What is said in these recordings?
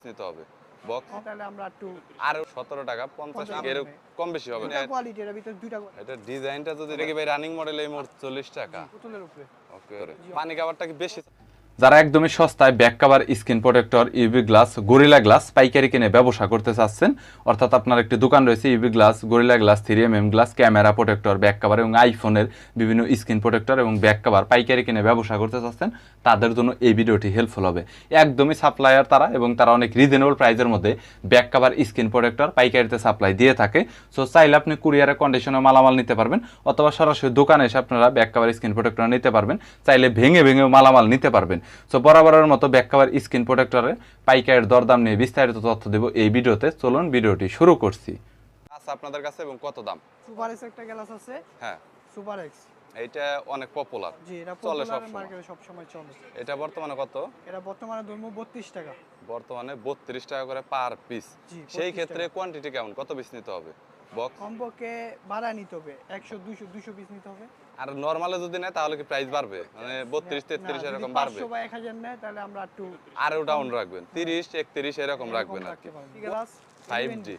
নিতে হবে বক্স? তাহলে আমরা একটু আর 17 টাকা 50 এর কম বেশি হবে না। দুটো কোয়ালিটি এর ভিতর দুটো এটা ডিজাইনটা যদি দেখি ভাই রানিং মডেল এই মোট 40 টাকা পুতুলের উপরে। ওকে পানি কভারটা কি বেশি? যারা একদমই সস্তায় back cover, screen protector, UV glass, gorilla glass পাইকারি কিনে ব্যবসা করতে চাচ্ছেন, অর্থাৎ আপনার একটি দোকান রয়েছে UV glass, gorilla glass, 3mm glass, camera protector, back cover এবং আইফোনের বিভিন্ন স্ক্রিন প্রোটেক্টর এবং ব্যাক কভার পাইকারি কিনে ব্যবসা করতে চাচ্ছেন, তাদের জন্য এই ভিডিওটি হেল্পফুল হবে। একদমই সাপ্লায়ার তারা এবং তারা অনেক রিজনেবল প্রাইসের মধ্যে ব্যাক কভার, স্ক্রিন প্রোটেক্টর পাইকারিতে সাপ্লাই দিয়ে থাকে। সো চাইলে আপনি কুরিয়ারে কন্ডিশনে মালামাল নিতে পারবেন অথবা সরাসরি দোকানে এসে আপনারা ব্যাক কভার, স্ক্রিন প্রোটেক্টর নিতে পারবেন। চাইলে ভেঙে ভেঙেও মালামাল নিতে পারবেন। সো বরাবরের মতো ব্যাক কভার, স্ক্রিন প্রোটেক্টরের পাইকারের দরদাম নিয়ে বিস্তারিত তথ্য দেব এই ভিডিওতে। চলুন ভিডিওটি শুরু করছি। আচ্ছা আপনাদের কাছে এবং কত দাম? সুপার এক্স একটা গ্লাস আছে। হ্যাঁ সুপার এক্স এইটা অনেক পপুলার। জি, এটা চলে পপুলার সব মার্কেটে সব সময় চলে। এটা বর্তমানে কত? এটা বর্তমানে ধরমু 32 টাকা। বর্তমানে 32 টাকা করে পার পিস। জি, সেই 32 ক্ষেত্রে টাকা। কোয়ান্টিটি কেমন, কত পিস নিতে হবে বক্স? কমপক্ষে বাড়া নিতে হবে 100 200 পিস নিতে হবে। আর নরমালে যদি নেয় তাহলে কি প্রাইস বাড়বে, মানে 32 33 এরকম বাড়বে? 500 বা 1000 নেয় তাহলে আমরা একটু আরও ডাউন রাখবেন, 30 31 এরকম রাখবেন আর কি। গ্লাস 5D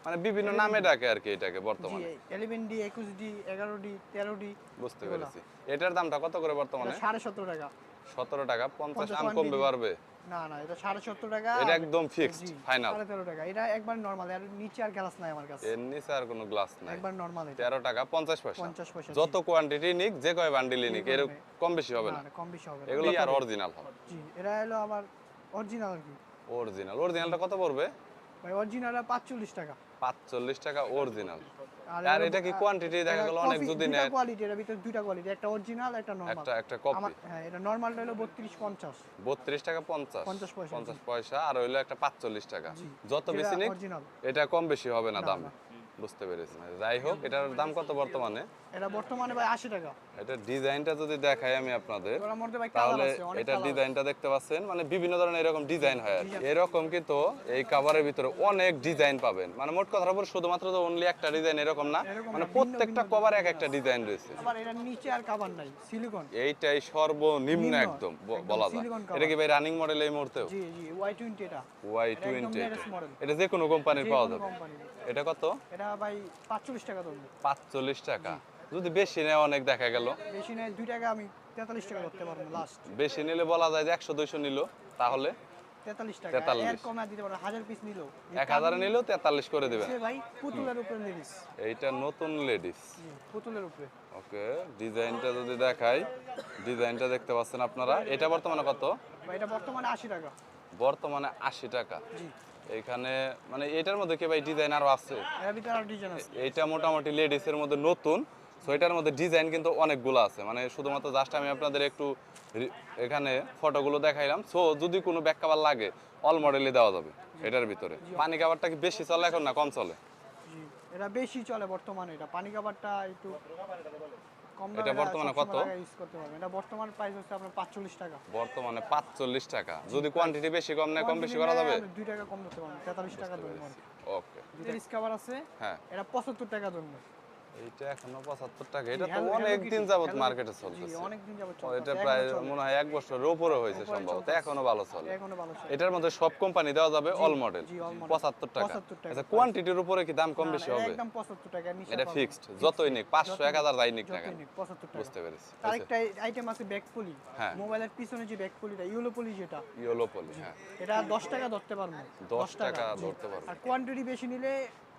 মানে বিভিন্ন নামে ডাকে আর কি এটাকে বর্তমানে। 11D 21D 11D 13D বুঝতে পেরেছি। এটার দামটা কত করে বর্তমানে? 17.5 টাকা। 17 টাকা 50 আম কমবে বাড়বে? না না, এটা 17.5 টাকা। এটা একদম ফিক্সড ফাইনাল 13.5 টাকা। এটা একবার নরমাল, এর নিচে আর গ্লাস নাই আমার কাছে। এর নিচে আর কোনো গ্লাস নাই, একবার নরমাল এটা 13 টাকা 50 পয়সা। 50 পয়সা। যত কোয়ান্টিটি নিক, যে কয় বান্ডিল নিক, এর কম বেশি হবে না। না কম বেশি হবে না। এগুলো আর অরিজিনাল হবে। জি, এটা হলো আবার অরিজিনাল আর কি। অরিজিনালটা কত পড়বে ভাই? অরিজিনালটা 45 টাকা। 45 টাকা অরিজিনাল। আর এটা কি কোয়ান্টিটি দেখা গেল অনেক যদি নেয়? দুটো কোয়ালিটি, এর ভিতর দুটো কোয়ালিটি, একটা অরিজিনাল একটা নরমাল। একটা কপি। হ্যাঁ, এটা নরমালটা হলো 32 50। 32 টাকা 50 পয়সা। 50 পয়সা আর হইলো একটা 45 টাকা। জি, যত বেশি নিক অরিজিনাল এটা কম বেশি হবে না না, দাম। না। বুঝতে পেরেছি। যাই হোক, এটার দাম কত বর্তমানে? এটা বর্তমানে ভাই 80 টাকা। এটা ডিজাইনটা যদি দেখাই আমি আপনাদের, ওর মধ্যে ভাই কালার তাহলে আছে, অনেক এটা কালার। ডিজাইনটা দেখতে পাচ্ছেন, মানে বিভিন্ন ধরনের এরকম ডিজাইন হয় আর কি। এরকম কিন্তু এই কভারের ভিতরে অনেক ডিজাইন পাবেন, মানে মোট কথার উপর শুধুমাত্র তো অনলি একটা ডিজাইন এরকম না, এরকম মানে না, প্রত্যেকটা ভিন্ন কভারে এক একটা ডিজাইন রয়েছে। আবার এটার নিচে আর কভার নাই, সিলিকন। এইটাই সর্বনিম্ন নিম্ন, একদম একদম বলা যায়। silicone cover। এটা কি ভাই রানিং মডেল এই মুহূর্তেও? জি জি, Y20 এটা। Y20 একদম latest model। এটা যে কোনো কোম্পানির পাওয়া যাবে। কোম্পানি। এটা কত? এটা ভাই 45 টাকা ধরুন। 45 টাকা। যদি বেশি নেয় অনেক দেখা গেল, বেশি নেয় 2 টাকা, আমি 43 টাকা করতে পারবো লাস্ট। বেশি নিলে বলা যায় যে 100 200 নিল, তাহলে 43 টাকা। 43 এর কমে দিতে পারবো, 1000 পিস নিলো। 1000 নিলেও 43 করে দিবেন। সে ভাই পুতুলের উপরে লেডিস। এইটা নতুন লেডিস। জি, পুতুলের উপরে। ওকে, ডিজাইনটা যদি দেখাই, ডিজাইনটা দেখতে পাচ্ছেন আপনারা। এটা বর্তমানে কত? ভাই এটা বর্তমানে 80 টাকা। বর্তমানে 80 টাকা। জি, এইখানে মানে এটার মধ্যে কি ভাই ডিজাইন আরো আছে? এর ভিতরে আর ডিজাইন আছে। এইটা মোটামুটি লেডিসের মধ্যে নতুন। সো এটার মধ্যে ডিজাইন কিন্তু অনেকগুলো আছে, মানে শুধুমাত্র জাস্ট আমি আপনাদের একটু এখানে ফটোগুলো দেখাইলাম। সো যদি কোনো ব্যাক কভার লাগে অল মডেলই দেওয়া যাবে এটার ভিতরে। পানি কভারটা কি বেশি চলে এখন না কম চলে? জি, এটা বেশি চলে বর্তমানে। এটা পানি কভারটা একটু কম দামে। এটা বর্তমানে কত? ইউজ করতে পারবেন। এটা বর্তমান প্রাইস হচ্ছে আপনার 45 টাকা। বর্তমানে 45 টাকা। যদি কোয়ান্টিটি বেশি কম নেয় কম বেশি করা যাবে? 2 টাকা কম দিতে পারবেন, 43 টাকা ধরুন। ওকে, দুটো ডিসকাভার আছে। হ্যাঁ এটা 75 টাকা ধরুন। এইটা এখনো 75 টাকা। এটা তো Hello অনেক Kitty, দিন যাবত Hello মার্কেটে Kitty। চলতেছে। জি, অনেক দিন যাবত ও, চলতেছে। এটা প্রায় মনে হয় 1 বছরের উপরে হয়েছে সম্ভবত, এখনো ভালো চলে। এখনো ভালো চলে। এটার মধ্যে সব কোম্পানি দেওয়া যাবে অল মডেল। জি, all model। 75 টাকা। 75 টাকা। আচ্ছা, কোয়ান্টিটির উপরে কি দাম কম বেশি না, হবে? একদম 75 টাকা নিচে। এটা ফিক্সড, যতই নিক 500 1000 যাই নিক না যতই কেন। নিক, 75 টাকা। বুঝতে পেরেছি। আরেকটা আইটেম আছে ব্যাক পলি। হ্যাঁ। মোবাইলের পিছনে যে ব্যাক পলিটা, ইয়েলো পলি যেটা, ইয়েলো পলি, হ্যাঁ এটা 10 টাকা ধরতে পারবো। 10 টাকা জি। ধরতে পারবো। আর কোয়ান্টিটি বেশি নিলে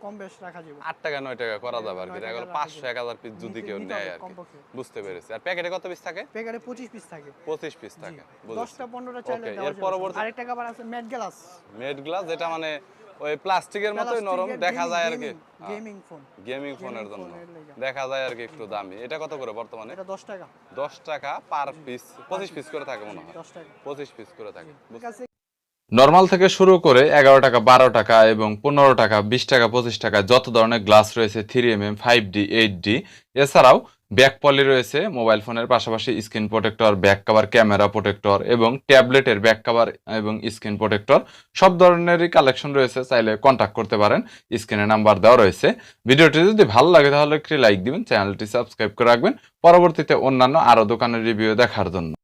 কম বেশ রাখা যাবে। 8 টাকা 9 টাকা করা যাবে আর কি। 9 দেখা গেল টাকা 500 1000 পিস যদি কেউ নিতে নেয় হবে আর কি। কমপক্ষে। বুঝতে পেরেছি। আর প্যাকেটে কত পিস থাকে? প্যাকেটে 25 পিস থাকে। 25 পিস থাকে। বুঝেছি। 10টা 15টা চাইলে ওকে, দেওয়া এর যাবে। পরবর্তী আরেকটা কভার আছে ম্যাট গ্লাস। মেড গ্লাস, যেটা মানে ওই প্লাস্টিকের মতোই নরম দেখা যায় আর কি। Gaming phone. গেমিং ফোনের জন্য ফোনের লেগা। দেখা যায় আর কি একটু দামি। এটা কত করে বর্তমানে? এটা 10 টাকা। 10 টাকা পার পিস। 25 পিস করে থাকে মনে হয়। 10 টাকা। 25 পিস করে থাকে। ঠিক আছে। নর্মাল থেকে শুরু করে 11 টাকা, 12 টাকা এবং 15 টাকা, 20 টাকা, 25 টাকা যত ধরনের গ্লাস রয়েছে 3mm, 5D, 8D, এছাড়াও ব্যাক পলি রয়েছে মোবাইল ফোনের পাশাপাশি screen protector, back cover, camera protector এবং ট্যাবলেটের ব্যাক কভার এবং স্ক্রিন প্রোটেক্টর সব ধরনেরই কালেকশন রয়েছে। চাইলে কন্ট্যাক্ট করতে পারেন, স্ক্রিনে নাম্বার দেওয়া রয়েছে। ভিডিওটি যদি ভালো লাগে তাহলে একটি লাইক দিবেন, চ্যানেলটি সাবস্ক্রাইব করে রাখবেন পরবর্তীতে অন্যান্য আরও দোকানের রিভিউ দেখার জন্য।